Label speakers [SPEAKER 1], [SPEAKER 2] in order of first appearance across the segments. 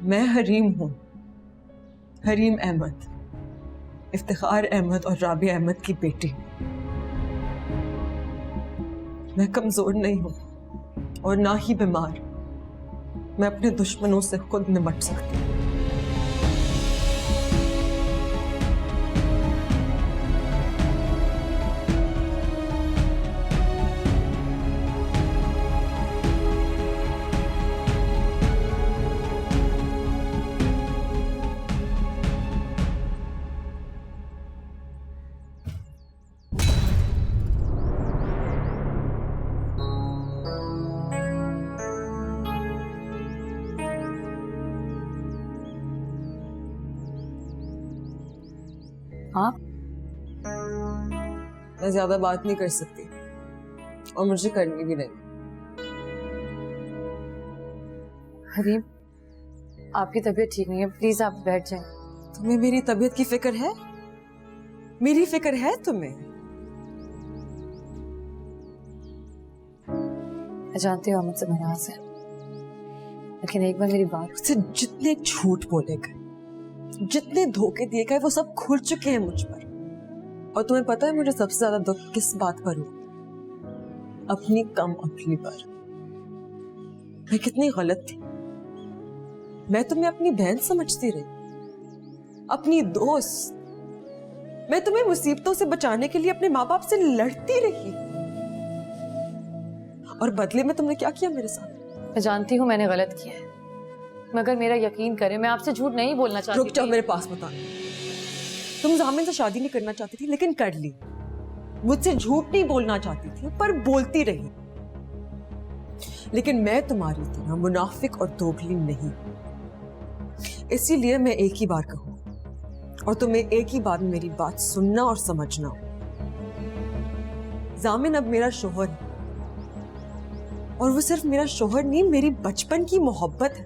[SPEAKER 1] मैं हरीम हूँ, हरीम अहमद, इफ्तिखार अहमद और राबिया अहमद की बेटी। मैं कमजोर नहीं हूँ और ना ही बीमार। मैं अपने दुश्मनों से खुद निपट सकती हूँ।
[SPEAKER 2] आप?
[SPEAKER 1] मैं ज्यादा बात नहीं कर सकती और मुझे करनी भी नहीं।
[SPEAKER 2] हरीम, आपकी तबीयत ठीक नहीं है, प्लीज आप बैठ जाएं।
[SPEAKER 1] तुम्हें मेरी तबीयत की फिक्र है? मेरी फिक्र है तुम्हें?
[SPEAKER 2] मैं जानती हूँ आप मुझसे नाराज है, लेकिन एक बार मेरी बात।
[SPEAKER 1] उससे जितने झूठ बोले गए, जितने धोखे दिए गए, वो सब खुल चुके हैं मुझ पर। और तुम्हें पता है मुझे सबसे ज्यादा दुख किस बात पर हुआ? अपनी कम अक्ली पर। मैं कितनी गलत थी। मैं तुम्हें अपनी बहन समझती रही, अपनी दोस्त। मैं तुम्हें मुसीबतों से बचाने के लिए अपने माँ बाप से लड़ती रही, और बदले में तुमने क्या किया मेरे साथ?
[SPEAKER 2] मैं जानती हूँ मैंने गलत किया है, मगर मेरा यकीन करें, मैं आपसे झूठ नहीं बोलना चाहती।
[SPEAKER 1] रुक जाओ, मेरे पास मत आना। तुम जामिन से शादी नहीं करना चाहती थी, लेकिन कर ली। मुझसे झूठ नहीं बोलना चाहती थी, पर बोलती रही। लेकिन मैं तुम्हारी तरह मुनाफिक और दोगली नहीं। इसीलिए मैं एक ही बार कहूं, और तुम्हें एक ही बार में मेरी बात सुनना और समझना। जामिन अब मेरा शोहर है, और वो सिर्फ मेरा शोहर नहीं, मेरी बचपन की मोहब्बत है।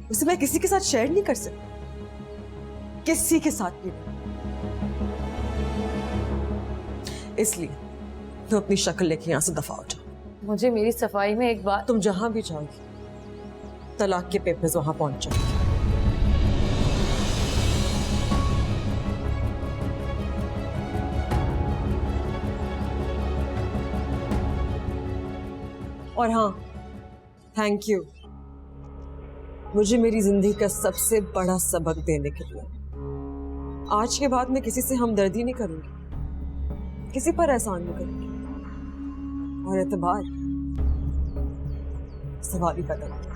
[SPEAKER 1] उसे मैं किसी के साथ शेयर नहीं कर सकती, किसी के साथ भी नहीं। इसलिए तुम अपनी शक्ल लेके यहां से दफा हो जाओ।
[SPEAKER 2] मुझे मेरी सफाई में एक बात।
[SPEAKER 1] तुम जहां भी जाओगी, तलाक के पेपर्स वहां पहुंच जाएंगे। और हाँ, थैंक यू मुझे मेरी जिंदगी का सबसे बड़ा सबक देने के लिए। आज के बाद मैं किसी से हमदर्दी नहीं करूंगी, किसी पर एहसान नहीं करूंगी, और एतबार सवाल ही पैदा होगा।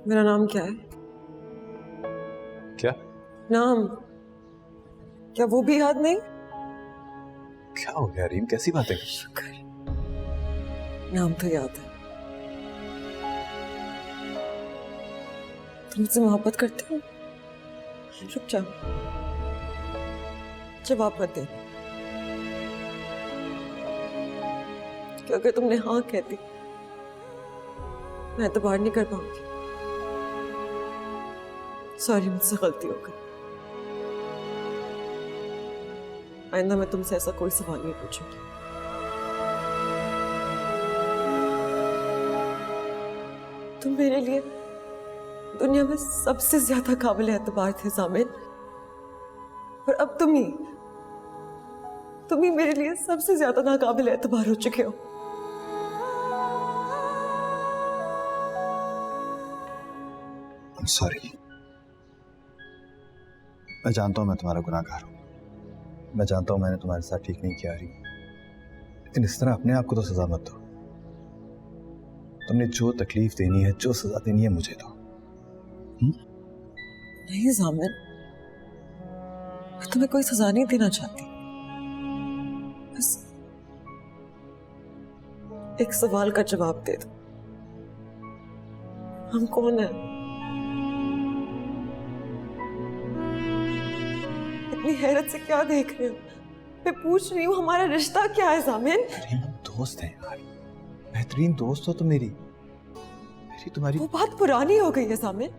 [SPEAKER 1] मेरा नाम क्या है?
[SPEAKER 3] क्या
[SPEAKER 1] नाम? क्या वो भी याद नहीं?
[SPEAKER 3] क्या हो गया रीम, कैसी बातें?
[SPEAKER 1] शुक्र, नाम तो याद है। तुम मुझसे मोहब्बत करते हो? रुक जाओ, जवाब मत देना। कि अगर तुमने हाँ कह दी, मैं तो बाहर नहीं कर पाऊंगी। सॉरी, मुझसे गलती हो गई। आइंदा मैं तुमसे ऐसा कोई सवाल नहीं पूछूंगी। तुम मेरे लिए दुनिया में सबसे ज्यादा काबिल एतबार थे जामिन, और अब तुम ही मेरे लिए सबसे ज्यादा नाकाबिल एतबार हो चुके हो।
[SPEAKER 3] सॉरी, मैं जानता हूं मैं तुम्हारा गुनाहगार हूं। मैं जानता हूं मैंने तुम्हारे साथ ठीक नहीं किया रही, लेकिन इस तरह अपने आप को तो सजा मत दो। तुमने जो तकलीफ देनी है, जो सजा देनी है, मुझे दो।
[SPEAKER 1] नहीं जामिन, मैं तुम्हें कोई सजा नहीं देना चाहती। एक सवाल का जवाब दे दो, हम कौन हैं? इतनी हैरत से क्या देख रहे हो? मैं पूछ रही हूँ हमारा रिश्ता क्या है जामिन?
[SPEAKER 3] हम दोस्त हैं यार, बेहतरीन दोस्त हो तो मेरी तुम्हारी।
[SPEAKER 1] वो बात पुरानी हो गई है जामिन।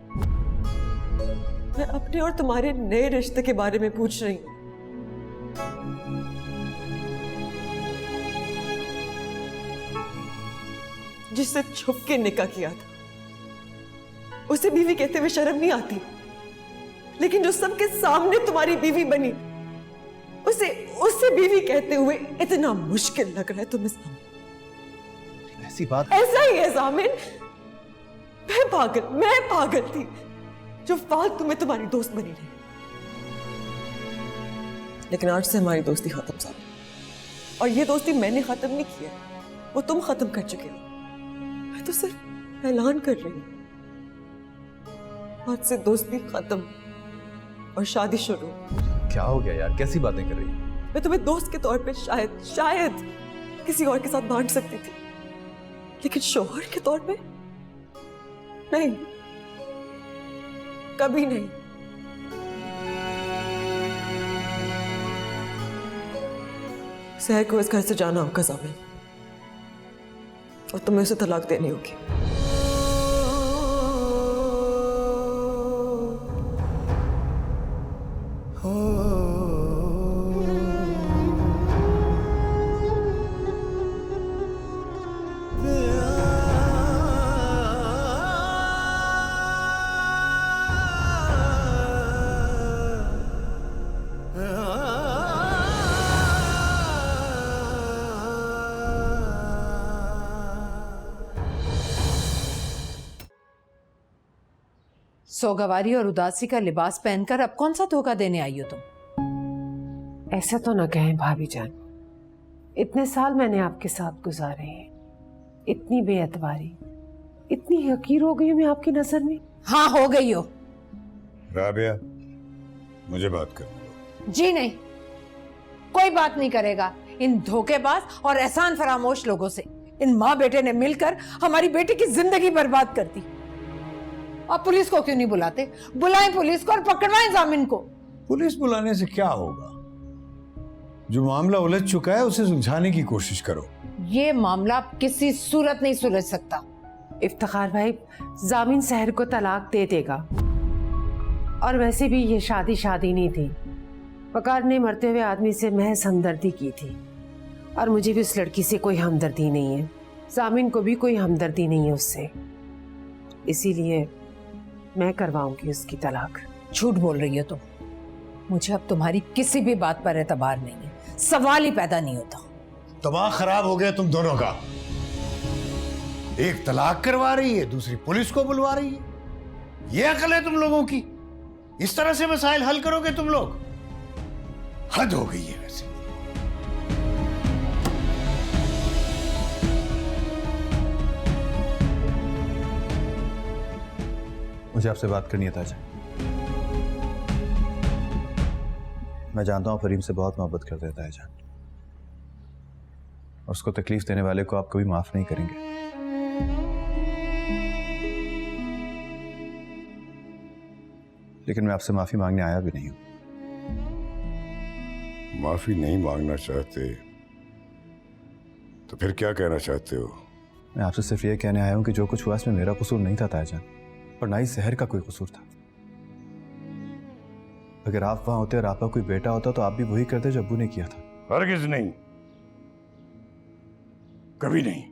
[SPEAKER 1] मैं अपने और तुम्हारे नए रिश्ते के बारे में पूछ रही हूँ। जिससे छुप के निकाह किया था, उसे बीवी कहते हुए शर्म नहीं आती, लेकिन जो सबके सामने तुम्हारी बीवी बनी, उसे बीवी कहते हुए इतना मुश्किल लग रहा है तुम्हें जामिन?
[SPEAKER 3] ऐसी बात
[SPEAKER 1] ऐसा ही है जामिन। मैं पागल थी जो फालतू में तुम्हारी दोस्त बनी रही, लेकिन आज से हमारी दोस्ती खत्म जामिन। और ये दोस्ती मैंने खत्म नहीं की है, वो तुम खत्म कर चुके हो। मैं तो सिर्फ ऐलान कर रही हूँ, आज से दोस्ती खत्म और शादी शुरू।
[SPEAKER 3] क्या हो गया यार, कैसी बातें कर रही है?
[SPEAKER 1] मैं तुम्हें दोस्त के तौर पे शायद किसी और के साथ बांट सकती थी, लेकिन शौहर के तौर पे नहीं, कभी नहीं। सहर को इस घर से जाना होगा जामिन, और तुम्हें उसे तलाक देनी होगी।
[SPEAKER 4] सौगवारी और उदासी का लिबास पहनकर अब कौन सा धोखा देने आई हो तुम?
[SPEAKER 5] ऐसा तो ना कहें भाभी जान, इतने साल मैंने आपके साथ गुजारे हैं, इतनी बेअतवारी, इतनी हकीर हो गई हूं मैं आपकी नजर में।
[SPEAKER 4] हाँ, हो गई हो।
[SPEAKER 6] राबिया, मुझे बात करने दो।
[SPEAKER 4] जी नहीं, कोई बात नहीं करेगा इन धोखेबाज और एहसान फरामोश लोगों से। इन माँ बेटे ने मिलकर हमारी बेटी की जिंदगी बर्बाद कर दी। आप पुलिस को क्यों नहीं बुलाते? बुलाएं पुलिस को और पकड़वाएं जामिन को।
[SPEAKER 6] पुलिस बुलाने से क्या होगा? जो मामला उलझ चुका है उसे सुलझाने की कोशिश करो।
[SPEAKER 4] ये मामला किसी सूरत नहीं सुलझ सकता।
[SPEAKER 5] इफ्तिखार भाई, जामिन सहर को तलाक दे देगा, और वैसे भी ये शादी नहीं थी। वकार ने मरते हुए आदमी से महज हमदर्दी की थी, और मुझे भी उस लड़की से कोई हमदर्दी नहीं है, जामिन को भी कोई हमदर्दी नहीं है उससे, इसीलिए मैं करवाऊंगी उसकी तलाक।
[SPEAKER 4] झूठ बोल रही हो तुम। मुझे अब तुम्हारी किसी भी बात पर एतबार नहीं है, सवाल ही पैदा नहीं होता।
[SPEAKER 6] दिमाग खराब हो गया तुम दोनों का। एक तलाक करवा रही है, दूसरी पुलिस को बुलवा रही है। ये अकल है तुम लोगों की? इस तरह से मसाइल हल करोगे तुम लोग? हद हो गई है वैसे।
[SPEAKER 3] मुझे आपसे बात करनी है ताजा। मैं जानता हूं फरीम से बहुत मोहब्बत करते हैं ताजा, और उसको तकलीफ देने वाले को आप कभी माफ नहीं करेंगे। लेकिन मैं आपसे माफी मांगने आया भी नहीं हूं।
[SPEAKER 6] माफी नहीं मांगना चाहते तो फिर क्या कहना चाहते हो?
[SPEAKER 3] मैं आपसे सिर्फ ये कहने आया हूं कि जो कुछ हुआ इसमें मेरा कसूर नहीं था ताजा, और ना ही सहर का कोई कसूर था। अगर आप वहां होते और आपका कोई बेटा होता तो आप भी वही करते जो अब्बू ने किया था।
[SPEAKER 6] हरगिज़ नहीं, कभी नहीं।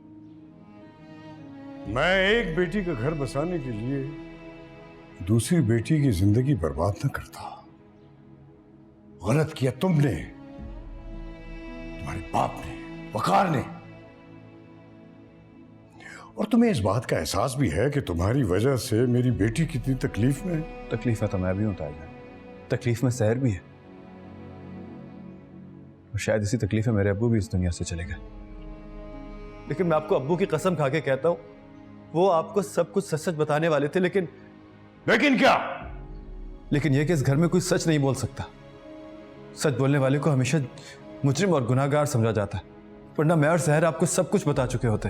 [SPEAKER 6] मैं एक बेटी का घर बसाने के लिए दूसरी बेटी की जिंदगी बर्बाद न करता। गलत किया तुमने, तुम्हारे बाप ने, वकार ने। और तुम्हें इस बात का एहसास भी है कि तुम्हारी वजह से मेरी बेटी कितनी तकलीफ में है।
[SPEAKER 3] तकलीफ में तो मैं भी हूं ताजा, तकलीफ में सहर भी है, और शायद इसी तकलीफ में मेरे अब्बू भी इस दुनिया से चले गए। लेकिन मैं आपको अब्बू की कसम खा के कहता हूं, वो आपको सब कुछ सच सच बताने वाले थे। लेकिन
[SPEAKER 6] क्या?
[SPEAKER 3] लेकिन यह कि इस घर में कोई सच नहीं बोल सकता। सच बोलने वाले को हमेशा मुजरिम और गुनाहगार समझा जाता है। वरना मैं और सहर आपको सब कुछ बता चुके होते।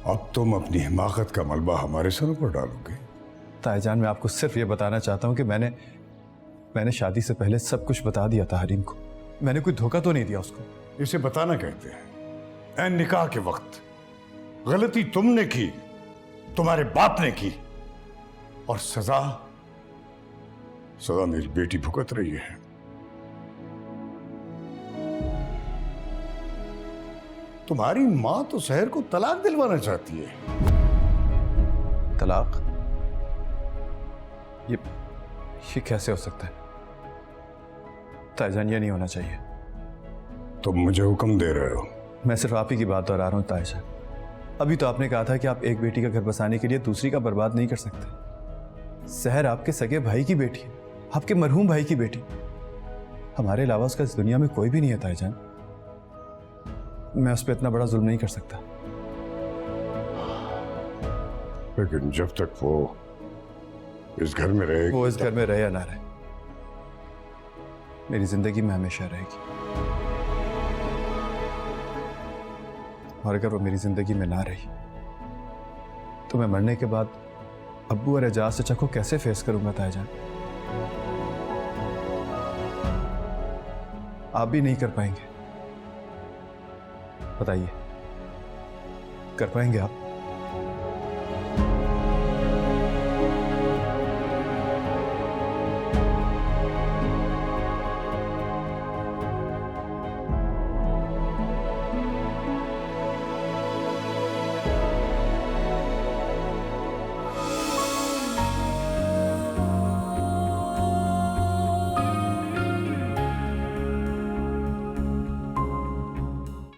[SPEAKER 6] अब तुम अपनी हिमाकत का मलबा हमारे सरों पर डालोगे?
[SPEAKER 3] ताईजान, मैं आपको सिर्फ ये बताना चाहता हूँ कि मैंने शादी से पहले सब कुछ बता दिया था हरीम को। मैंने कोई धोखा तो नहीं दिया उसको।
[SPEAKER 6] इसे बताना कहते हैं। ऐन निकाह के वक्त गलती तुमने की, तुम्हारे बाप ने की, और सजा मेरी बेटी भुगत रही है। तुम्हारी मां तो सहर को तलाक दिलवाना चाहती है।
[SPEAKER 3] तलाक? ये कैसे हो सकता है? ताईजान, ये नहीं होना चाहिए।
[SPEAKER 6] तुम मुझे हुक्म दे रहे हो?
[SPEAKER 3] मैं सिर्फ आप ही की बात दोहरा रहा हूं ताईजान। अभी तो आपने कहा था कि आप एक बेटी का घर बसाने के लिए दूसरी का बर्बाद नहीं कर सकते। सहर आपके सगे भाई की बेटी है, आपके मरहूम भाई की बेटी। हमारे अलावा उसका इस दुनिया में कोई भी नहीं है ताईजान। मैं उस पर इतना बड़ा जुल्म नहीं कर सकता।
[SPEAKER 6] लेकिन जब तक वो इस घर में रहे,
[SPEAKER 3] वो इस घर में रहे या ना रहे, मेरी जिंदगी में हमेशा रहेगी। और अगर वो मेरी जिंदगी में ना रही तो मैं मरने के बाद अब्बू और एजाज चचा को कैसे फेस करूंगा ताईजान? आप भी नहीं कर पाएंगे। बताइए, कर पाएंगे आप?